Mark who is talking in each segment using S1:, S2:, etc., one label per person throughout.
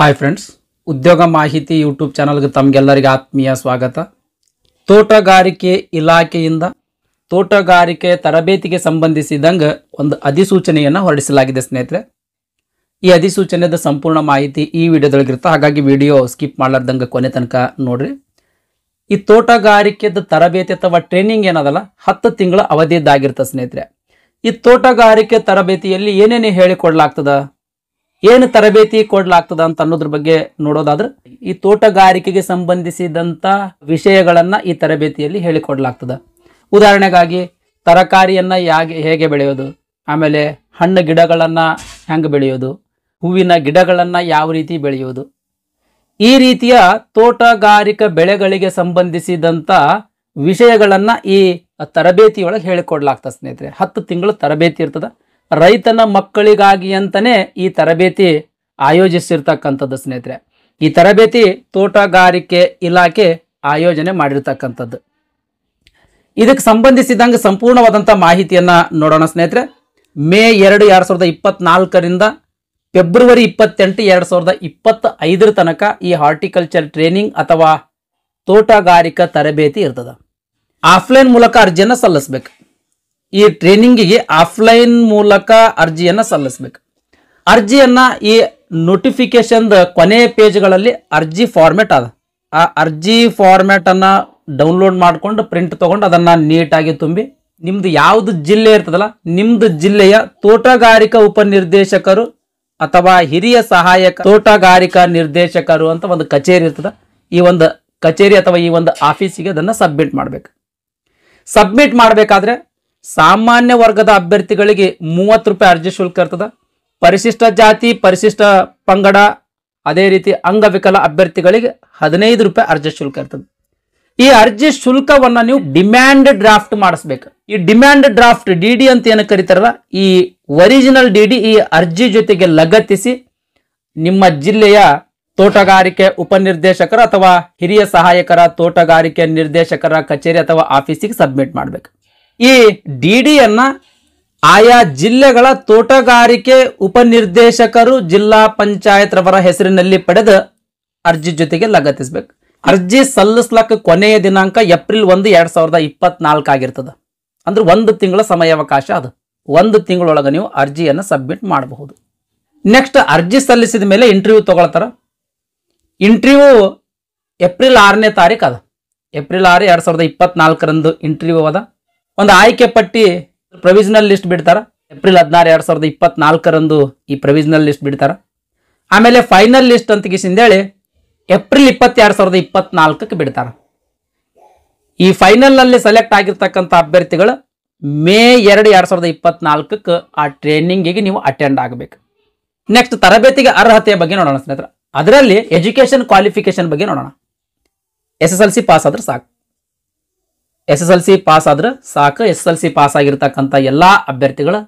S1: Hi friends, ಉದ್ಯೋಗ ಮಾಹಿತಿ YouTube ಚಾನಲ್ಗೆ ತಮಗೆಲ್ಲರಿಗೆ ಆತ್ಮೀಯ ಸ್ವಾಗತ. ತೋಟಗಾರಿಕೆ ಇಲಾಖೆಯಿಂದ ತೋಟಗಾರಿಕೆ ತರಬೇತಿಗೆ ಸಂಬಂಧಿಸಿದಂಗೆ ಒಂದು ಅಧಿಸೂಚನೆಯನ್ನು ಹೊರಡಿಸಲಾಗಿದೆ ಸ್ನೇಹಿತರೆ. ಈ ಅಧಿಸೂಚನೆದ ಸಂಪೂರ್ಣ ಮಾಹಿತಿ ಈ ವಿಡಿಯೋದೊಳಗಿರುತ್ತೆ, ಹಾಗಾಗಿ ವಿಡಿಯೋ ಸ್ಕಿಪ್ ಮಾಡಲಾರ್ದಂಗೆ ಕೊನೆ ತನಕ ನೋಡ್ರಿ. ಈ ತೋಟಗಾರಿಕೆದ ತರಬೇತಿ ಅಥವಾ ಟ್ರೈನಿಂಗ್ ಏನದಲ್ಲ 10 ತಿಂಗಳ ಅವಧಿಯದ್ದಾಗಿರ್ತದೆ ಸ್ನೇಹಿತರೆ. ಈ ತೋಟಗಾರಿಕೆ ತರಬೇತಿಯಲ್ಲಿ ಏನೇನು ಹೇಳಿಕೊಡ್ಲಾಗ್ತದ, ಏನು ತರಬೇತಿ ಕೊಡ್ಲಾಗ್ತದ ಅಂತ ಅನ್ನೋದ್ರ ಬಗ್ಗೆ ನೋಡೋದಾದ್ರೆ, ಈ ತೋಟಗಾರಿಕೆಗೆ ಸಂಬಂಧಿಸಿದಂಥ ವಿಷಯಗಳನ್ನ ಈ ತರಬೇತಿಯಲ್ಲಿ ಹೇಳಿಕೊಡ್ಲಾಗ್ತದ. ಉದಾಹರಣೆಗಾಗಿ ತರಕಾರಿಯನ್ನ ಹೇಗೆ ಬೆಳೆಯೋದು, ಆಮೇಲೆ ಹಣ್ಣು ಗಿಡಗಳನ್ನ ಹೆಂಗೆ ಬೆಳೆಯೋದು, ಹೂವಿನ ಗಿಡಗಳನ್ನ ಯಾವ ರೀತಿ ಬೆಳೆಯೋದು, ಈ ರೀತಿಯ ತೋಟಗಾರಿಕಾ ಬೆಳೆಗಳಿಗೆ ಸಂಬಂಧಿಸಿದಂಥ ವಿಷಯಗಳನ್ನ ಈ ತರಬೇತಿಯೊಳಗೆ ಹೇಳಿಕೊಡ್ಲಾಗ್ತದೆ ಸ್ನೇಹಿತರೆ. 10 ತಿಂಗಳು ತರಬೇತಿ ಇರ್ತದ. ರೈತನ ಮಕ್ಕಳಿಗಾಗಿ ಅಂತಾನೆ ಈ ತರಬೇತಿ ಆಯೋಜಿಸಿರ್ತಕ್ಕಂಥದ್ದು ಸ್ನೇಹಿತರೆ. ಈ ತರಬೇತಿ ತೋಟಗಾರಿಕೆ ಇಲಾಖೆ ಆಯೋಜನೆ ಮಾಡಿರ್ತಕ್ಕಂಥದ್ದು. ಇದಕ್ಕೆ ಸಂಬಂಧಿಸಿದಂಗೆ ಸಂಪೂರ್ಣವಾದಂಥ ಮಾಹಿತಿಯನ್ನ ನೋಡೋಣ ಸ್ನೇಹಿತರೆ. ಮೇ 2, 2024ರಿಂದ ಫೆಬ್ರವರಿ 28, 2025 ತನಕ ಈ ಹಾರ್ಟಿಕಲ್ಚರ್ ಟ್ರೈನಿಂಗ್ ಅಥವಾ ತೋಟಗಾರಿಕಾ ತರಬೇತಿ ಇರ್ತದ. ಆಫ್ಲೈನ್ ಮೂಲಕ ಅರ್ಜಿಯನ್ನು ಸಲ್ಲಿಸಬೇಕು. ಈ ಟ್ರೈನಿಂಗಿಗೆ ಆಫ್ಲೈನ್ ಮೂಲಕ ಅರ್ಜಿಯನ್ನು ಸಲ್ಲಿಸಬೇಕು. ಅರ್ಜಿಯನ್ನ ಈ ನೋಟಿಫಿಕೇಶನ್ ಕೊನೆಯ ಪೇಜ್ಗಳಲ್ಲಿ ಅರ್ಜಿ ಫಾರ್ಮೆಟ್ ಅದ. ಆ ಅರ್ಜಿ ಫಾರ್ಮೆಟ್ ಅನ್ನ ಡೌನ್ಲೋಡ್ ಮಾಡ್ಕೊಂಡು ಪ್ರಿಂಟ್ ತಗೊಂಡು ಅದನ್ನ ನೀಟಾಗಿ ತುಂಬಿ ನಿಮ್ದು ಯಾವ್ದು ಜಿಲ್ಲೆ ಇರ್ತದಲ್ಲ, ನಿಮ್ದು ಜಿಲ್ಲೆಯ ತೋಟಗಾರಿಕಾ ಉಪನಿರ್ದೇಶಕರು ಅಥವಾ ಹಿರಿಯ ಸಹಾಯಕ ತೋಟಗಾರಿಕಾ ನಿರ್ದೇಶಕರು ಅಂತ ಒಂದು ಕಚೇರಿ ಇರ್ತದ. ಈ ಒಂದು ಕಚೇರಿ ಅಥವಾ ಈ ಒಂದು ಆಫೀಸಿಗೆ ಅದನ್ನ ಸಬ್ಮಿಟ್ ಮಾಡಬೇಕು. ಸಬ್ಮಿಟ್ ಮಾಡಬೇಕಾದ್ರೆ ಸಾಮಾನ್ಯ ವರ್ಗದ ಅಭ್ಯರ್ಥಿಗಳಿಗೆ 30 ರೂಪಾಯಿ ಅರ್ಜಿ ಶುಲ್ಕ ಇರ್ತದ. ಪರಿಶಿಷ್ಟ ಜಾತಿ, ಪರಿಶಿಷ್ಟ ಪಂಗಡ, ಅದೇ ರೀತಿ ಅಂಗವಿಕಲ ಅಭ್ಯರ್ಥಿಗಳಿಗೆ 15 ರೂಪಾಯಿ ಅರ್ಜಿ ಶುಲ್ಕ ಇರ್ತದೆ. ಈ ಅರ್ಜಿ ಶುಲ್ಕವನ್ನ ನೀವು ಡಿಮ್ಯಾಂಡ್ ಡ್ರಾಫ್ಟ್ ಮಾಡಿಸ್ಬೇಕು. ಈ ಡಿಮ್ಯಾಂಡ್ ಡ್ರಾಫ್ಟ್ ಡಿಡಿ ಅಂತ ಏನು ಕರೀತಾರಲ್ಲ, ಈ ಒರಿಜಿನಲ್ ಡಿಡಿ ಈ ಅರ್ಜಿ ಜೊತೆಗೆ ಲಗತ್ತಿಸಿ ನಿಮ್ಮ ಜಿಲ್ಲೆಯ ತೋಟಗಾರಿಕೆ ಉಪನಿರ್ದೇಶಕರ ಅಥವಾ ಹಿರಿಯ ಸಹಾಯಕರ ತೋಟಗಾರಿಕೆ ನಿರ್ದೇಶಕರ ಕಚೇರಿ ಅಥವಾ ಆಫೀಸಿಗೆ ಸಬ್ಮಿಟ್ ಮಾಡಬೇಕು. ಈ ಡಿಡಿಯನ್ನ ಆಯಾ ಜಿಲ್ಲೆಗಳ ತೋಟಗಾರಿಕೆ ಉಪನಿರ್ದೇಶಕರು ಜಿಲ್ಲಾ ಪಂಚಾಯತ್ ರವರ ಹೆಸರಿನಲ್ಲಿ ಪಡೆದು ಅರ್ಜಿ ಜೊತೆಗೆ ಲಗತ್ತಿಸಬೇಕು. ಅರ್ಜಿ ಸಲ್ಲಿಸ್ಲಕ್ಕ ಕೊನೆಯ ದಿನಾಂಕ ಏಪ್ರಿಲ್ 1, 2024 ಆಗಿರ್ತದ. ಅಂದ್ರೆ 1 ತಿಂಗಳ ಸಮಯಾವಕಾಶ ಅದು. 1 ತಿಂಗಳೊಳಗೆ ನೀವು ಅರ್ಜಿಯನ್ನು ಸಬ್ಮಿಟ್ ಮಾಡಬಹುದು. ನೆಕ್ಸ್ಟ್ ಅರ್ಜಿ ಸಲ್ಲಿಸಿದ ಮೇಲೆ ಇಂಟರ್ವ್ಯೂ ತಗೊಳ್ತಾರ. ಇಂಟರ್ವ್ಯೂ ಏಪ್ರಿಲ್ 6ನೇ ತಾರೀಕು ಅದ. ಏಪ್ರಿಲ್ 6, 2024ರಂದು ಇಂಟರ್ವ್ಯೂ ಅದ. ಒಂದು ಆಯ್ಕೆ ಪಟ್ಟಿ ಪ್ರೊವಿಷನಲ್ ಲಿಸ್ಟ್ ಬಿಡ್ತಾರ. ಏಪ್ರಿಲ್ 16, 2024ರಂದು ಈ ಪ್ರೊವಿಷನಲ್ ಲಿಸ್ಟ್ ಬಿಡ್ತಾರ. ಆಮೇಲೆ ಫೈನಲ್ ಲಿಸ್ಟ್ ಅಂತ ಹೇಳಿ ಏಪ್ರಿಲ್ 20, 2024ಕ್ಕೆ ಬಿಡ್ತಾರ. ಈ ಫೈನಲ್ ನಲ್ಲಿ ಸೆಲೆಕ್ಟ್ ಆಗಿರ್ತಕ್ಕಂಥ ಅಭ್ಯರ್ಥಿಗಳು ಮೇ 2, 2024ಕ್ಕೆ ಆ ಟ್ರೈನಿಂಗಿಗೆ ನೀವು ಅಟೆಂಡ್ ಆಗಬೇಕು. ನೆಕ್ಸ್ಟ್ ತರಬೇತಿಗೆ ಅರ್ಹತೆಯ ಬಗ್ಗೆ ನೋಡೋಣ ಸ್ನೇಹಿತರೆ. ಅದರಲ್ಲಿ ಎಜುಕೇಶನ್ ಕ್ವಾಲಿಫಿಕೇಶನ್ ಬಗ್ಗೆ ನೋಡೋಣ. SSLC ಪಾಸ್ ಆದ್ರೆ ಸಾಕು. SSLC ಪಾಸ್ ಆದ್ರೆ ಸಾಕು. SSLC ಪಾಸ್ ಆಗಿರ್ತಕ್ಕಂಥ ಎಲ್ಲಾ ಅಭ್ಯರ್ಥಿಗಳು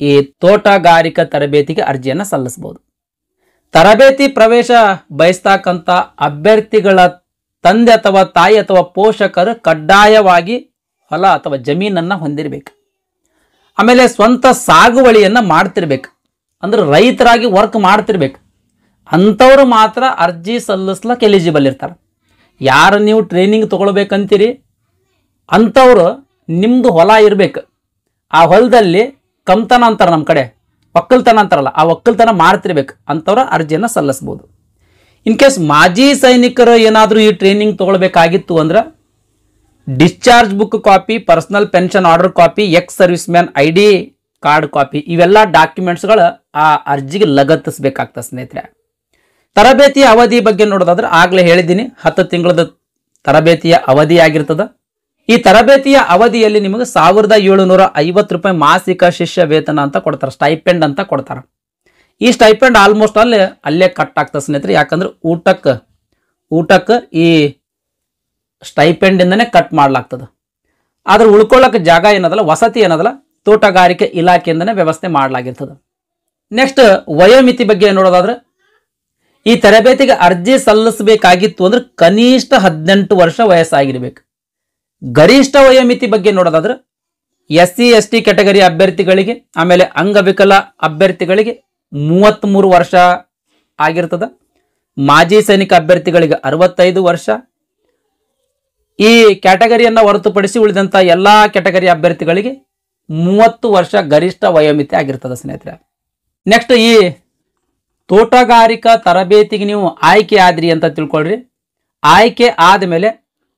S1: ಈ ತೋಟಗಾರಿಕಾ ತರಬೇತಿಗೆ ಅರ್ಜಿಯನ್ನು ಸಲ್ಲಿಸಬಹುದು. ತರಬೇತಿ ಪ್ರವೇಶ ಬಯಸ್ತಕ್ಕಂಥ ಅಭ್ಯರ್ಥಿಗಳ ತಂದೆ ಅಥವಾ ತಾಯಿ ಅಥವಾ ಪೋಷಕರು ಕಡ್ಡಾಯವಾಗಿ ಹೊಲ ಅಥವಾ ಜಮೀನನ್ನ ಹೊಂದಿರಬೇಕು. ಆಮೇಲೆ ಸ್ವಂತ ಸಾಗುವಳಿಯನ್ನ ಮಾಡ್ತಿರ್ಬೇಕು. ಅಂದ್ರೆ ರೈತರಾಗಿ ವರ್ಕ್ ಮಾಡ್ತಿರ್ಬೇಕು. ಅಂಥವ್ರು ಮಾತ್ರ ಅರ್ಜಿ ಸಲ್ಲಿಸ್ಲಕ್ಕೆ ಎಲಿಜಿಬಲ್ ಇರ್ತಾರೆ. ಯಾರು ನೀವು ಟ್ರೈನಿಂಗ್ ತಗೊಳ್ಬೇಕಂತೀರಿ ಅಂಥವ್ರು ನಿಮ್ದು ಹೊಲ ಇರಬೇಕು. ಆ ಹೊಲದಲ್ಲಿ ಕಮ್ತನ ಅಂತಾರ, ನಮ್ಮ ಕಡೆ ಒಕ್ಕಲ್ತನ ಅಂತಾರಲ್ಲ, ಆ ಒಕ್ಕಲ್ತನ ಮಾಡ್ತಿರ್ಬೇಕು. ಅಂಥವ್ರ ಅರ್ಜಿಯನ್ನು ಸಲ್ಲಿಸ್ಬೋದು. ಇನ್ ಕೇಸ್ ಮಾಜಿ ಸೈನಿಕರು ಏನಾದರೂ ಈ ಟ್ರೈನಿಂಗ್ ತಗೊಳ್ಬೇಕಾಗಿತ್ತು ಅಂದ್ರೆ discharge book copy, personal pension order copy, ex service man ID card copy, ಇವೆಲ್ಲ ಡಾಕ್ಯುಮೆಂಟ್ಸ್ಗಳು ಆ ಅರ್ಜಿಗೆ ಲಗತ್ತಿಸಬೇಕಾಗ್ತದೆ ಸ್ನೇಹಿತರೆ. ತರಬೇತಿಯ ಅವಧಿ ಬಗ್ಗೆ ನೋಡೋದಾದ್ರೆ ಆಗ್ಲೇ ಹೇಳಿದ್ದೀನಿ, 10 ತಿಂಗಳದ ತರಬೇತಿಯ ಅವಧಿ ಆಗಿರ್ತದ. ಈ ತರಬೇತಿಯ ಅವಧಿಯಲ್ಲಿ ನಿಮಗೆ 1750 ರೂಪಾಯಿ ಮಾಸಿಕ ಶಿಷ್ಯ ವೇತನ ಅಂತ ಕೊಡ್ತಾರೆ, ಸ್ಟೈಪೆಂಡ್ ಅಂತ ಕೊಡ್ತಾರೆ. ಈ ಸ್ಟೈಪೆಂಡ್ ಆಲ್ಮೋಸ್ಟ್ ಅಲ್ಲೇ ಕಟ್ ಆಗ್ತದೆ ಸ್ನೇಹಿತರೆ. ಯಾಕಂದ್ರೆ ಊಟಕ್ಕೆ ಈ ಸ್ಟೈಪೆಂಡ್ ಇಂದನೇ ಕಟ್ ಮಾಡ್ಲಾಗ್ತದೆ. ಆದ್ರೆ ಉಳ್ಕೊಳ್ಳೋಕೆ ಜಾಗ ಏನದಲ್ಲ, ವಸತಿ ಏನದಲ್ಲ, ತೋಟಗಾರಿಕೆ ಇಲಾಖೆಯಿಂದನೇ ವ್ಯವಸ್ಥೆ ಮಾಡಲಾಗಿರ್ತದೆ. ನೆಕ್ಸ್ಟ್ ವಯೋಮಿತಿ ಬಗ್ಗೆ ನೋಡೋದಾದ್ರೆ ಈ ತರಬೇತಿಗೆ ಅರ್ಜಿ ಸಲ್ಲಿಸಬೇಕಾಗಿತ್ತು ಅಂದ್ರೆ ಕನಿಷ್ಠ 18 ವರ್ಷ ವಯಸ್ಸಾಗಿರ್ಬೇಕು. ಗರಿಷ್ಠ ವಯೋಮಿತಿ ಬಗ್ಗೆ ನೋಡೋದಾದ್ರೆ SC ST ಕ್ಯಾಟಗರಿ ಅಭ್ಯರ್ಥಿಗಳಿಗೆ, ಆಮೇಲೆ ಅಂಗವಿಕಲ ಅಭ್ಯರ್ಥಿಗಳಿಗೆ 33 ವರ್ಷ ಆಗಿರ್ತದೆ. ಮಾಜಿ ಸೈನಿಕ ಅಭ್ಯರ್ಥಿಗಳಿಗೆ 65 ವರ್ಷ. ಈ ಕ್ಯಾಟಗರಿಯನ್ನು ಹೊರತುಪಡಿಸಿ ಉಳಿದಂಥ ಎಲ್ಲ ಕ್ಯಾಟಗರಿ ಅಭ್ಯರ್ಥಿಗಳಿಗೆ 30 ವರ್ಷ ಗರಿಷ್ಠ ವಯೋಮಿತಿ ಆಗಿರ್ತದೆ ಸ್ನೇಹಿತರೆ. ನೆಕ್ಸ್ಟ್ ಈ ತೋಟಗಾರಿಕಾ ತರಬೇತಿಗೆ ನೀವು ಆಯ್ಕೆ ಆದ್ರಿ ಅಂತ ತಿಳ್ಕೊಳ್ರಿ. ಆಯ್ಕೆ ಆದಮೇಲೆ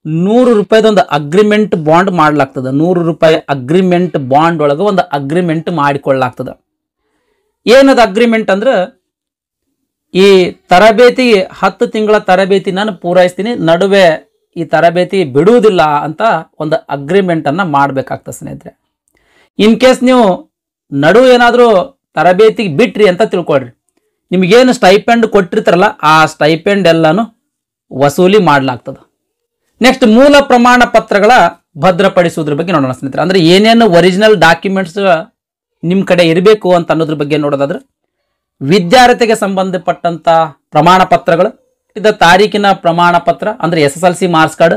S1: 100 ರೂಪಾಯಿದೊಂದು ಅಗ್ರಿಮೆಂಟ್ ಬಾಂಡ್ ಮಾಡ್ಲಾಗ್ತದೆ. 100 ರೂಪಾಯಿ ಅಗ್ರಿಮೆಂಟ್ ಬಾಂಡ್ ಒಳಗೆ ಒಂದು ಅಗ್ರಿಮೆಂಟ್ ಮಾಡಿಕೊಳ್ಳಲಾಗ್ತದೆ. ಏನದು ಅಗ್ರಿಮೆಂಟ್ ಅಂದ್ರೆ, ಈ ತರಬೇತಿಗೆ 10 ತಿಂಗಳ ತರಬೇತಿ ನಾನು ಪೂರೈಸ್ತೀನಿ, ನಡುವೆ ಈ ತರಬೇತಿ ಬಿಡುವುದಿಲ್ಲ ಅಂತ ಒಂದು ಅಗ್ರಿಮೆಂಟ್ ಅನ್ನ ಮಾಡಬೇಕಾಗ್ತದೆ ಸ್ನೇಹಿತರೆ. ಇನ್ ಕೇಸ್ ನೀವು ನಡುವೆ ಏನಾದರೂ ತರಬೇತಿಗೆ ಬಿಟ್ರಿ ಅಂತ ತಿಳ್ಕೊಳ್ರಿ, ನಿಮಗೇನು ಸ್ಟೈಪೆಂಡ್ ಕೊಟ್ಟಿರ್ತಾರಲ್ಲ ಆ ಸ್ಟೈಪೆಂಡ್ ಎಲ್ಲಾನು ವಸೂಲಿ ಮಾಡಲಾಗ್ತದೆ. ನೆಕ್ಸ್ಟ್ ಮೂಲ ಪ್ರಮಾಣ ಪತ್ರಗಳ ಭದ್ರಪಡಿಸುವುದ್ರ ಬಗ್ಗೆ ನೋಡೋಣ ಸ್ನೇಹಿತರೆ. ಅಂದ್ರೆ ಏನೇನು ಒರಿಜಿನಲ್ ಡಾಕ್ಯುಮೆಂಟ್ಸ್ ನಿಮ್ಮ ಕಡೆ ಇರಬೇಕು ಅಂತ ಅನ್ನೋದ್ರ ಬಗ್ಗೆ ನೋಡೋದಾದ್ರೆ, ವಿದ್ಯಾರ್ಥಿಗೆ ಸಂಬಂಧಪಟ್ಟಂತ ಪ್ರಮಾಣ ಪತ್ರಗಳು, ಇದು ತಾರೀಕಿನ ಪ್ರಮಾಣ ಪತ್ರ ಅಂದ್ರೆ SSLC ಮಾರ್ಕ್ಸ್ ಕಾರ್ಡ್,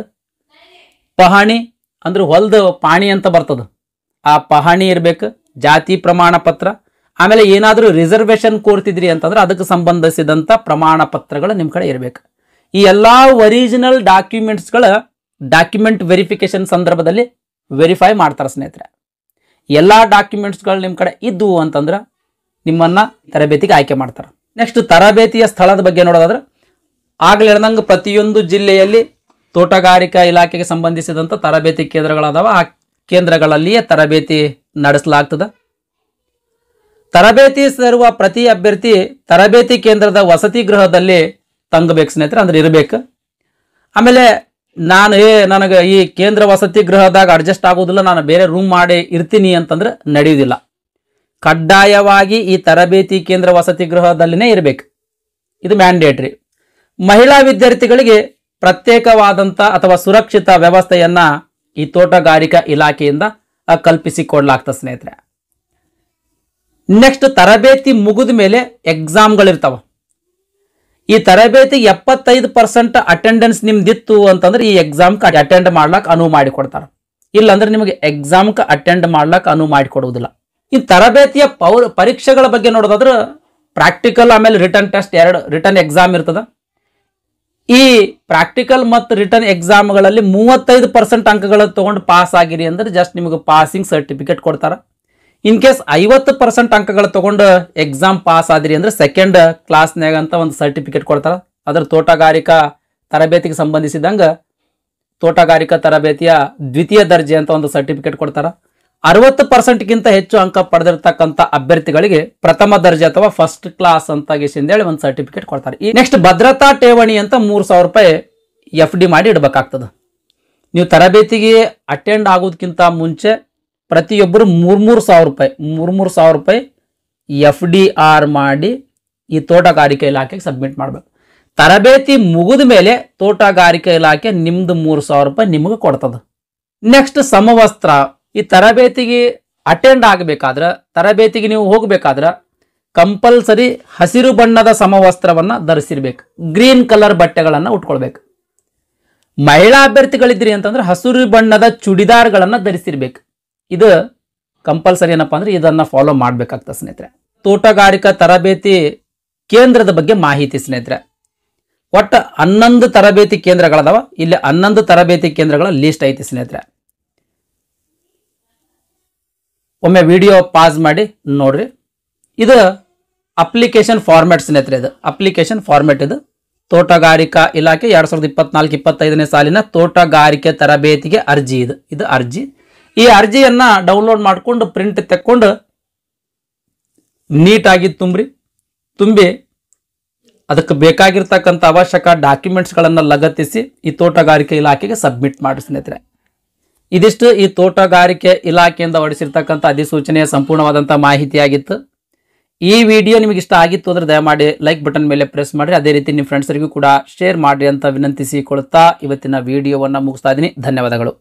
S1: ಪಹಣಿ ಅಂದ್ರೆ ಹೊಲ್ದ ಪಾಣಿ ಅಂತ ಬರ್ತದೆ ಆ ಪಹಣಿ ಇರಬೇಕು, ಜಾತಿ ಪ್ರಮಾಣ ಪತ್ರ, ಆಮೇಲೆ ಏನಾದರೂ ರಿಸರ್ವೇಶನ್ ಕೋರ್ತಿದ್ರಿ ಅಂತಂದ್ರೆ ಅದಕ್ಕೆ ಸಂಬಂಧಿಸಿದಂಥ ಪ್ರಮಾಣ ಪತ್ರಗಳು ನಿಮ್ಮ ಕಡೆ ಇರಬೇಕು. ಈ ಎಲ್ಲ ಒರಿಜಿನಲ್ ಡಾಕ್ಯುಮೆಂಟ್ಸ್ಗಳ ಡಾಕ್ಯುಮೆಂಟ್ ವೆರಿಫಿಕೇಶನ್ ಸಂದರ್ಭದಲ್ಲಿ ವೆರಿಫೈ ಮಾಡ್ತಾರೆ ಸ್ನೇಹಿತರೆ. ಎಲ್ಲ ಡಾಕ್ಯುಮೆಂಟ್ಸ್ಗಳು ನಿಮ್ಮ ಕಡೆ ಇದ್ದು ಅಂತಂದ್ರೆ ನಿಮ್ಮನ್ನ ತರಬೇತಿಗೆ ಆಯ್ಕೆ ಮಾಡ್ತಾರೆ. ನೆಕ್ಸ್ಟ್ ತರಬೇತಿಯ ಸ್ಥಳದ ಬಗ್ಗೆ ನೋಡೋದಾದ್ರೆ, ಆಗ್ಲೇ ಹೇಳ್ದಂಗೆ ಪ್ರತಿಯೊಂದು ಜಿಲ್ಲೆಯಲ್ಲಿ ತೋಟಗಾರಿಕಾ ಇಲಾಖೆಗೆ ಸಂಬಂಧಿಸಿದಂಥ ತರಬೇತಿ ಕೇಂದ್ರಗಳದಾವ. ಆ ಕೇಂದ್ರಗಳಲ್ಲಿಯೇ ತರಬೇತಿ ನಡೆಸಲಾಗ್ತದೆ. ತರಬೇತಿ ಸೇರುವ ಪ್ರತಿ ಅಭ್ಯರ್ಥಿ ತರಬೇತಿ ಕೇಂದ್ರದ ವಸತಿ ಗೃಹದಲ್ಲಿ ತಂಗಬೇಕು ಸ್ನೇಹಿತರೆ, ಅಂದ್ರೆ ಇರಬೇಕು. ಆಮೇಲೆ ನನಗೆ ಈ ಕೇಂದ್ರ ವಸತಿ ಗೃಹದಾಗ ಅಡ್ಜಸ್ಟ್ ಆಗೋದಿಲ್ಲ, ನಾನು ಬೇರೆ ರೂಮ್ ಮಾಡಿ ಇರ್ತೀನಿ ಅಂತಂದ್ರೆ ನಡೆಯುವುದಿಲ್ಲ. ಕಡ್ಡಾಯವಾಗಿ ಈ ತರಬೇತಿ ಕೇಂದ್ರ ವಸತಿ ಗೃಹದಲ್ಲಿನೇ ಇರಬೇಕು, ಇದು ಮ್ಯಾಂಡೇಟ್ರಿ. ಮಹಿಳಾ ವಿದ್ಯಾರ್ಥಿಗಳಿಗೆ ಪ್ರತ್ಯೇಕವಾದಂಥ ಅಥವಾ ಸುರಕ್ಷಿತ ವ್ಯವಸ್ಥೆಯನ್ನ ಈ ತೋಟಗಾರಿಕಾ ಇಲಾಖೆಯಿಂದ ಕಲ್ಪಿಸಿಕೊಡ್ಲಾಗ್ತದೆ ಸ್ನೇಹಿತರೆ. ನೆಕ್ಸ್ಟ್ ತರಬೇತಿ ಮುಗಿದ ಮೇಲೆ ಎಕ್ಸಾಮ್ಗಳಿರ್ತಾವ. ಈ ತರಬೇತಿ 75% ಅಟೆಂಡೆನ್ಸ್ ನಿಮ್ದಿತ್ತು ಅಂತಂದ್ರೆ ಈ ಎಕ್ಸಾಮ್ಗೆ ಅಟೆಂಡ್ ಮಾಡ್ಲಾಕ್ ಅನುವು ಮಾಡಿಕೊಡ್ತಾರೆ. ಇಲ್ಲಾಂದ್ರೆ ನಿಮಗೆ ಎಕ್ಸಾಮ್ಗೆ ಅಟೆಂಡ್ ಮಾಡ್ಲಾಕ್ ಅನುವು ಮಾಡಿಕೊಡುವುದಿಲ್ಲ. ಈ ತರಬೇತಿಯ ಪರೀಕ್ಷೆಗಳ ಬಗ್ಗೆ ನೋಡೋದಾದ್ರೆ, ಪ್ರಾಕ್ಟಿಕಲ್ ಆಮೇಲೆ ರಿಟರ್ನ್ ಟೆಸ್ಟ್, 2 ರಿಟರ್ನ್ ಎಕ್ಸಾಮ್ ಇರ್ತದೆ. ಈ ಪ್ರಾಕ್ಟಿಕಲ್ ಮತ್ತು ರಿಟರ್ನ್ ಎಕ್ಸಾಮ್ಗಳಲ್ಲಿ 35% ಅಂಕಗಳನ್ನು ತಗೊಂಡು ಪಾಸ್ ಆಗಿರಿ ಅಂದ್ರೆ ಜಸ್ಟ್ ನಿಮಗೆ ಪಾಸಿಂಗ್ ಸರ್ಟಿಫಿಕೇಟ್ ಕೊಡ್ತಾರೆ. ಇನ್ ಕೇಸ್ 50% ಅಂಕಗಳು ತಗೊಂಡು ಎಕ್ಸಾಮ್ ಪಾಸ್ ಆದ್ರಿ ಅಂದ್ರೆ ಸೆಕೆಂಡ್ ಕ್ಲಾಸ್ನಾಗ ಅಂತ ಒಂದು ಸರ್ಟಿಫಿಕೇಟ್ ಕೊಡ್ತಾರೆ. ಅದ್ರ ತೋಟಗಾರಿಕಾ ತರಬೇತಿಗೆ ಸಂಬಂಧಿಸಿದಂಗೆ ತೋಟಗಾರಿಕಾ ತರಬೇತಿಯ ದ್ವಿತೀಯ ದರ್ಜೆ ಅಂತ ಒಂದು ಸರ್ಟಿಫಿಕೇಟ್ ಕೊಡ್ತಾರೆ. 60%ಗಿಂತ ಹೆಚ್ಚು ಅಂಕ ಪಡೆದಿರ್ತಕ್ಕಂಥ ಅಭ್ಯರ್ಥಿಗಳಿಗೆ ಪ್ರಥಮ ದರ್ಜೆ ಅಥವಾ ಫಸ್ಟ್ ಕ್ಲಾಸ್ ಅಂತ ಹೇಳಿ ಒಂದು ಸರ್ಟಿಫಿಕೇಟ್ ಕೊಡ್ತಾರೆ. ಈ ನೆಕ್ಸ್ಟ್ ಭದ್ರತಾ ಠೇವಣಿ ಅಂತ 3,000 ರೂಪಾಯಿ FD ಮಾಡಿ ಇಡಬೇಕಾಗ್ತದೆ. ನೀವು ತರಬೇತಿಗೆ ಅಟೆಂಡ್ ಆಗೋದಕ್ಕಿಂತ ಮುಂಚೆ ಪ್ರತಿಯೊಬ್ಬರು 3,000 ರೂಪಾಯಿ FDR ಮಾಡಿ ಈ ತೋಟಗಾರಿಕೆ ಇಲಾಖೆಗೆ ಸಬ್ಮಿಟ್ ಮಾಡಬೇಕು. ತರಬೇತಿ ಮುಗಿದ ಮೇಲೆ ತೋಟಗಾರಿಕೆ ಇಲಾಖೆ ನಿಮ್ದು 3,000 ರೂಪಾಯಿ ನಿಮಗೆ ಕೊಡ್ತದೆ. ನೆಕ್ಸ್ಟ್ ಸಮವಸ್ತ್ರ. ಈ ತರಬೇತಿಗೆ ಅಟೆಂಡ್ ಆಗಬೇಕಾದ್ರೆ, ತರಬೇತಿಗೆ ನೀವು ಹೋಗಬೇಕಾದ್ರೆ ಕಂಪಲ್ಸರಿ ಹಸಿರು ಬಣ್ಣದ ಸಮವಸ್ತ್ರವನ್ನ ಧರಿಸಿರ್ಬೇಕು, ಗ್ರೀನ್ ಕಲರ್ ಬಟ್ಟೆಗಳನ್ನು ಉಟ್ಕೊಳ್ಬೇಕು. ಮಹಿಳಾ ಅಭ್ಯರ್ಥಿಗಳಿದ್ರಿ ಅಂತಂದ್ರೆ ಹಸಿರು ಬಣ್ಣದ ಚೂಡಿದಾರ್ಗಳನ್ನ ಧರಿಸಿರ್ಬೇಕು. ಇದು ಕಂಪಲ್ಸರಿ ಏನಪ್ಪಾ ಅಂದ್ರೆ ಇದನ್ನ ಫಾಲೋ ಮಾಡ್ಬೇಕಾಗ್ತದೆ ಸ್ನೇಹಿತರೆ. ತೋಟಗಾರಿಕಾ ತರಬೇತಿ ಕೇಂದ್ರದ ಬಗ್ಗೆ ಮಾಹಿತಿ ಸ್ನೇಹಿತರೆ. ಒಟ್ಟು 11 ತರಬೇತಿ ಕೇಂದ್ರಗಳದಾವ. ಇಲ್ಲಿ 11 ತರಬೇತಿ ಕೇಂದ್ರಗಳ ಲಿಸ್ಟ್ ಐತಿ ಸ್ನೇಹಿತರೆ. ಒಮ್ಮೆ ವಿಡಿಯೋ ಪಾಸ್ ಮಾಡಿ ನೋಡ್ರಿ. ಇದು ಅಪ್ಲಿಕೇಶನ್ ಫಾರ್ಮ್ಯಾಟ್ ಸ್ನೇಹಿತರೆ. ಇದು ಅಪ್ಲಿಕೇಶನ್ ಫಾರ್ಮ್ಯಾಟ್. ಇದು ತೋಟಗಾರಿಕಾ ಇಲಾಖೆ 2024-25ನೇ ಸಾಲಿನ ತೋಟಗಾರಿಕೆ ತರಬೇತಿಗೆ ಅರ್ಜಿ. ಇದು ಅರ್ಜಿ. ಈ ಅರ್ಜಿಯನ್ನ ಡೌನ್ಲೋಡ್ ಮಾಡಿಕೊಂಡು ಪ್ರಿಂಟ್ ತೆಕ್ಕೊಂಡು ನೀಟಾಗಿ ತುಂಬಿ ಅದಕ್ಕೆ ಬೇಕಾಗಿರ್ತಕ್ಕಂಥ ಅವಶ್ಯಕ ಡಾಕ್ಯುಮೆಂಟ್ಸ್ಗಳನ್ನು ಲಗತ್ತಿಸಿ ಈ ತೋಟಗಾರಿಕೆ ಇಲಾಖೆಗೆ ಸಬ್ಮಿಟ್ ಮಾಡಿ ಸ್ನೇಹಿತರೆ. ಇದಿಷ್ಟು ಈ ತೋಟಗಾರಿಕೆ ಇಲಾಖೆಯಿಂದ ಹೊರಡಿಸಿರ್ತಕ್ಕಂಥ ಅಧಿಸೂಚನೆಯ ಸಂಪೂರ್ಣವಾದಂಥ ಮಾಹಿತಿಯಾಗಿತ್ತು. ಈ ವಿಡಿಯೋ ನಿಮಗೆ ಇಷ್ಟ ಆಗಿತ್ತು ಅಂದ್ರೆ ದಯಮಾಡಿ ಲೈಕ್ ಬಟನ್ ಮೇಲೆ ಪ್ರೆಸ್ ಮಾಡಿರಿ. ಅದೇ ರೀತಿ ನಿಮ್ಮ ಫ್ರೆಂಡ್ಸರಿಗೂ ಕೂಡ ಶೇರ್ ಮಾಡಿರಿ ಅಂತ ವಿನಂತಿಸಿಕೊಳ್ಳುತ್ತಾ ಇವತ್ತಿನ ವಿಡಿಯೋವನ್ನು ಮುಗಿಸ್ತಾ ಇದ್ದೀನಿ. ಧನ್ಯವಾದಗಳು.